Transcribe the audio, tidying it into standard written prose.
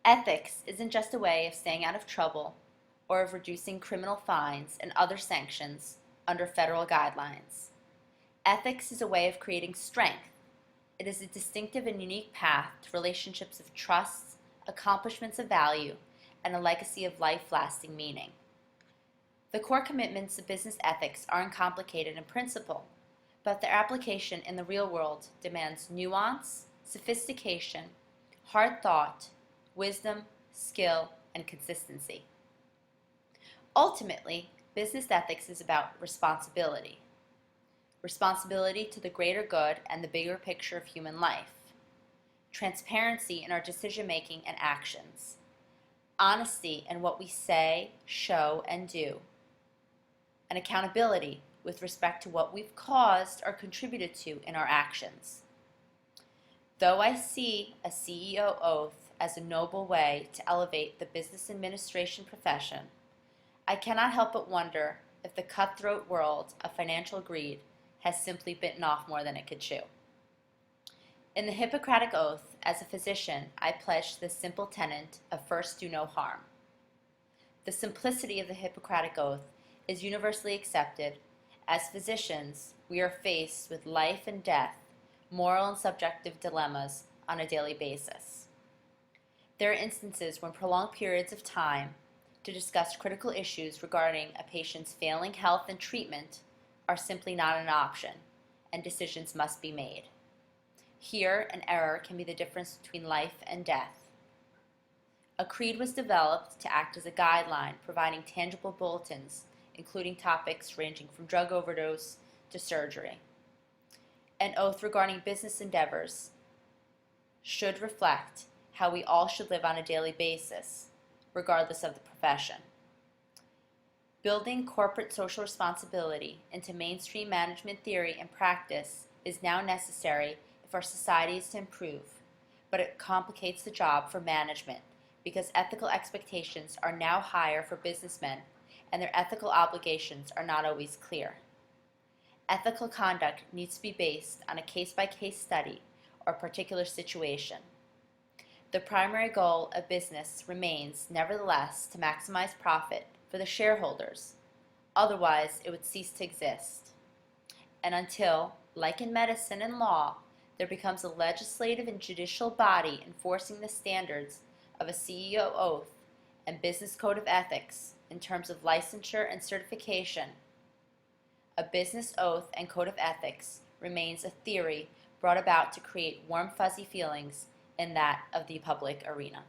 Ethics isn't just a way of staying out of trouble or of reducing criminal fines and other sanctions under federal guidelines. Ethics is a way of creating strength. It is a distinctive and unique path to relationships of trust, accomplishments of value, and a legacy of life-lasting meaning. The core commitments of business ethics are uncomplicated in principle, but their application in the real world demands nuance, sophistication, hard thought, wisdom, skill, and consistency. Ultimately, business ethics is about responsibility. Responsibility to the greater good and the bigger picture of human life. Transparency in our decision-making and actions. Honesty in what we say, show, and do. And accountability with respect to what we've caused or contributed to in our actions. Though I see a CEO oath as a noble way to elevate the business administration profession, I cannot help but wonder if the cutthroat world of financial greed has simply bitten off more than it could chew. In the Hippocratic Oath, as a physician, I pledged the simple tenet of first do no harm. The simplicity of the Hippocratic Oath is universally accepted. As physicians, we are faced with life and death, moral and subjective dilemmas on a daily basis. There are instances when prolonged periods of time to discuss critical issues regarding a patient's failing health and treatment are simply not an option, and decisions must be made. Here, an error can be the difference between life and death. A creed was developed to act as a guideline, providing tangible bulletins, including topics ranging from drug overdose to surgery. An oath regarding business endeavors should reflect how we all should live on a daily basis, regardless of the profession. Building corporate social responsibility into mainstream management theory and practice is now necessary if our society is to improve, but it complicates the job for management because ethical expectations are now higher for businessmen and their ethical obligations are not always clear. Ethical conduct needs to be based on a case-by-case study or particular situation. The primary goal of business remains, nevertheless, to maximize profit for the shareholders. Otherwise, it would cease to exist. And until, like in medicine and law, there becomes a legislative and judicial body enforcing the standards of a CEO oath and business code of ethics in terms of licensure and certification, a business oath and code of ethics remains a theory brought about to create warm, fuzzy feelings in that of the public arena.